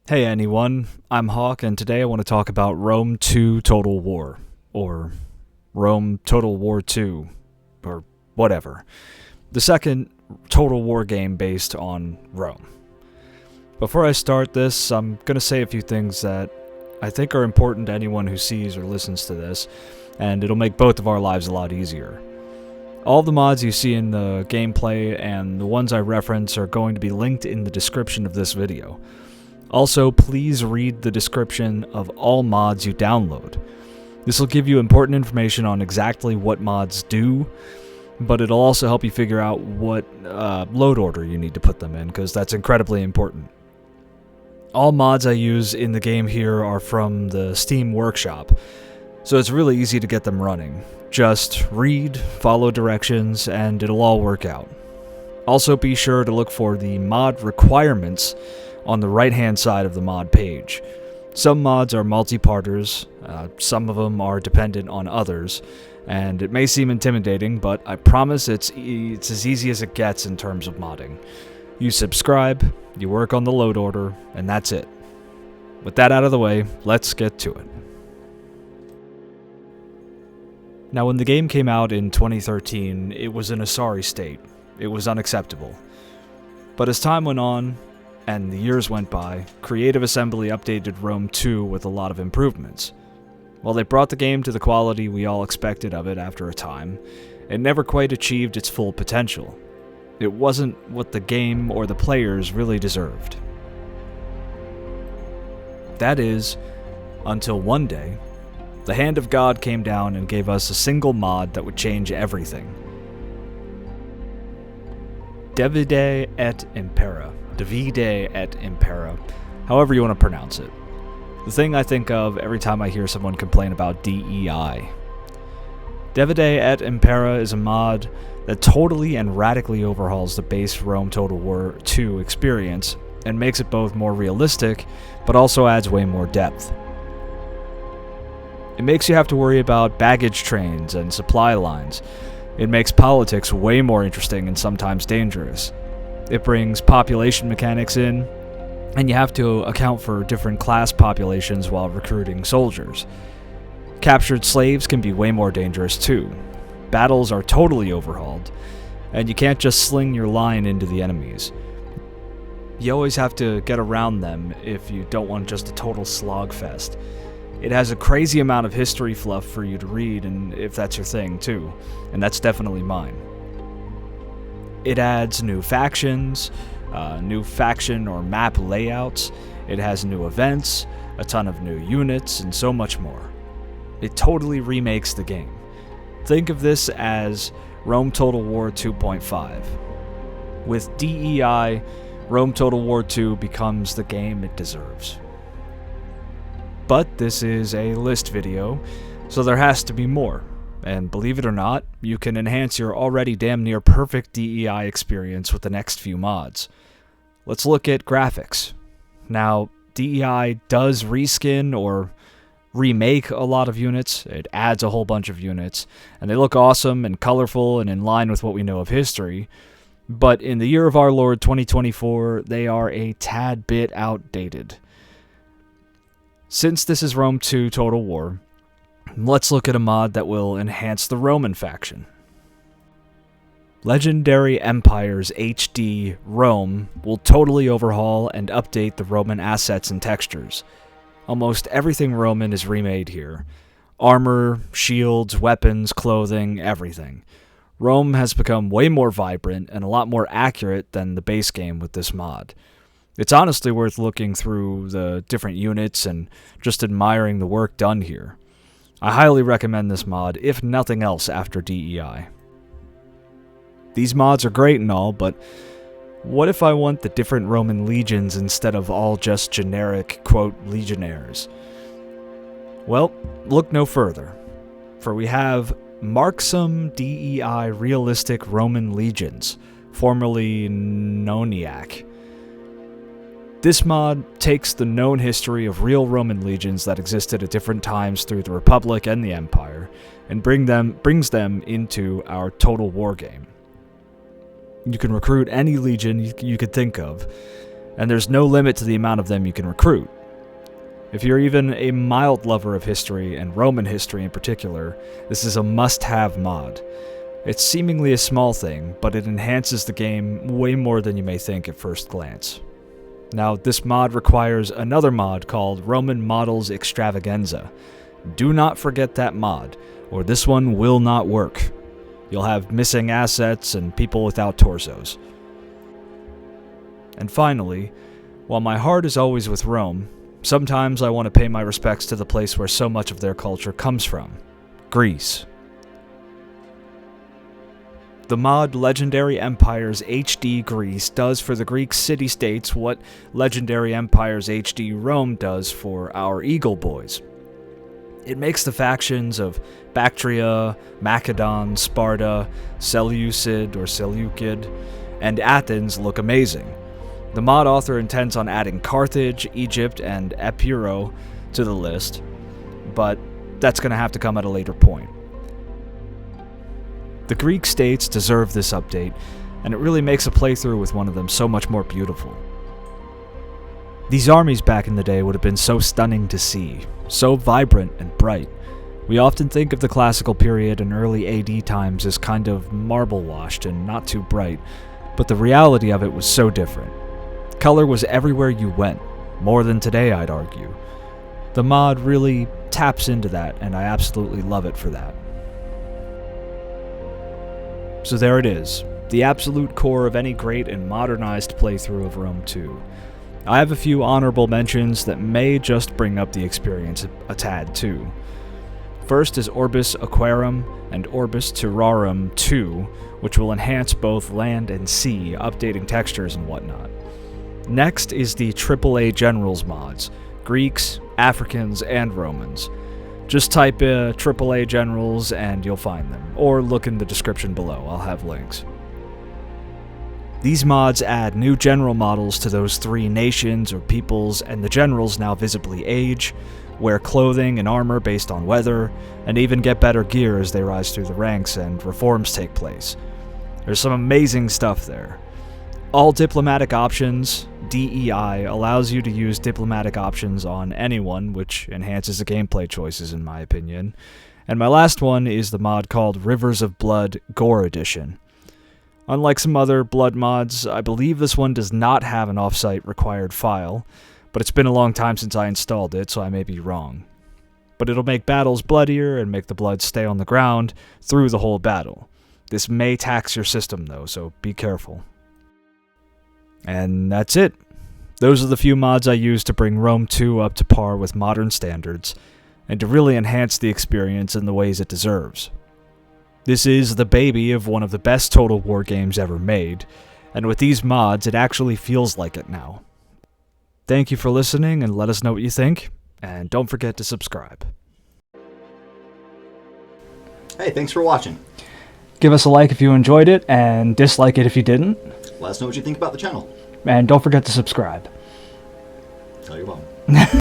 Hey anyone, I'm Hawk, and today I want to talk about Rome 2 Total War, or Rome Total War 2, or whatever. The second Total War game based on Rome. Before I start this, I'm going to say a few things that I think are important to anyone who sees or listens to this, and it'll make both of our lives a lot easier. All the mods you see in the gameplay and the ones I reference are going to be linked in the description of this video. Also, please read the description of all mods you download. This will give you important information on exactly what mods do, but it'll also help you figure out what load order you need to put them in, because that's incredibly important. All mods I use in the game here are from the Steam Workshop, so it's really easy to get them running. Just read, follow directions, and it'll all work out. Also, be sure to look for the mod requirements on the right-hand side of the mod page. Some mods are multi-parters, some of them are dependent on others, and it may seem intimidating, but I promise it's as easy as it gets in terms of modding. You subscribe, you work on the load order, and that's it. With that out of the way, let's get to it. Now, when the game came out in 2013, it was in a sorry state. It was unacceptable. But as time went on, and the years went by, Creative Assembly updated Rome 2 with a lot of improvements. While they brought the game to the quality we all expected of it after a time, it never quite achieved its full potential. It wasn't what the game or the players really deserved. That is, until one day, the hand of God came down and gave us a single mod that would change everything. Divide et Impera. Divide et Impera, however you want to pronounce it. The thing I think of every time I hear someone complain about DEI. Divide et Impera is a mod that totally and radically overhauls the base Rome Total War 2 experience and makes it both more realistic, but also adds way more depth. It makes you have to worry about baggage trains and supply lines. It makes politics way more interesting and sometimes dangerous. It brings population mechanics in, and you have to account for different class populations while recruiting soldiers. Captured slaves can be way more dangerous too. Battles are totally overhauled, and you can't just sling your line into the enemies. You always have to get around them if you don't want just a total slogfest. It has a crazy amount of history fluff for you to read, and if that's your thing too, and that's definitely mine. It adds new factions, new faction or map layouts, it has new events, a ton of new units, and so much more. It totally remakes the game. Think of this as Rome Total War 2.5. With DEI, Rome Total War 2 becomes the game it deserves. But this is a list video, so there has to be more. And believe it or not, you can enhance your already damn near perfect DEI experience with the next few mods. Let's look at graphics. Now, DEI does reskin or remake a lot of units. It adds a whole bunch of units, and they look awesome and colorful and in line with what we know of history. But in the year of our Lord 2024, they are a tad bit outdated. Since this is Rome 2 Total War, let's look at a mod that will enhance the Roman faction. Legendary Empires HD Rome will totally overhaul and update the Roman assets and textures. Almost everything Roman is remade here. Armor, shields, weapons, clothing, everything. Rome has become way more vibrant and a lot more accurate than the base game with this mod. It's honestly worth looking through the different units and just admiring the work done here. I highly recommend this mod, if nothing else, after DEI. These mods are great and all, but what if I want the different Roman legions instead of all just generic, quote, legionnaires? Well, look no further, for we have Marksome DEI Realistic Roman Legions, formerly Noniac. This mod takes the known history of real Roman legions that existed at different times through the Republic and the Empire, and brings them into our Total War game. You can recruit any legion you could think of, and there's no limit to the amount of them you can recruit. If you're even a mild lover of history, and Roman history in particular, this is a must-have mod. It's seemingly a small thing, but it enhances the game way more than you may think at first glance. Now, this mod requires another mod called Roman Models Extravaganza. Do not forget that mod, or this one will not work. You'll have missing assets and people without torsos. And finally, while my heart is always with Rome, sometimes I want to pay my respects to the place where so much of their culture comes from, Greece. The mod Legendary Empires HD Greece does for the Greek city-states what Legendary Empires HD Rome does for our Eagle Boys. It makes the factions of Bactria, Macedon, Sparta, Seleucid or Seleucid, and Athens look amazing. The mod author intends on adding Carthage, Egypt, and Epiro to the list, but that's going to have to come at a later point. The Greek states deserve this update, and it really makes a playthrough with one of them so much more beautiful. These armies back in the day would have been so stunning to see, so vibrant and bright. We often think of the classical period and early AD times as kind of marble-washed and not too bright, but the reality of it was so different. Color was everywhere you went, more than today I'd argue. The mod really taps into that, and I absolutely love it for that. So there it is, the absolute core of any great and modernized playthrough of Rome 2. I have a few honorable mentions that may just bring up the experience a tad too. First is Orbis Aquarum and Orbis Terrarum 2, which will enhance both land and sea, updating textures and whatnot. Next is the AAA Generals mods, Greeks, Africans, and Romans. Just type AAA Generals and you'll find them, or look in the description below, I'll have links. These mods add new general models to those three nations or peoples, and the generals now visibly age, wear clothing and armor based on weather, and even get better gear as they rise through the ranks and reforms take place. There's some amazing stuff there. All diplomatic options, DEI, allows you to use diplomatic options on anyone, which enhances the gameplay choices in my opinion. And my last one is the mod called Rivers of Blood Gore Edition. Unlike some other Blood mods, I believe this one does not have an off-site required file, but it's been a long time since I installed it, so I may be wrong. But it'll make battles bloodier and make the blood stay on the ground through the whole battle. This may tax your system though, so be careful. And that's it. Those are the few mods I used to bring Rome 2 up to par with modern standards, and to really enhance the experience in the ways it deserves. This is the baby of one of the best Total War games ever made, and with these mods it actually feels like it now. Thank you for listening, and let us know what you think, and don't forget to subscribe. Hey, thanks for watching. Give us a like if you enjoyed it, and dislike it if you didn't. Let us know what you think about the channel. And don't forget to subscribe. Oh, you're welcome.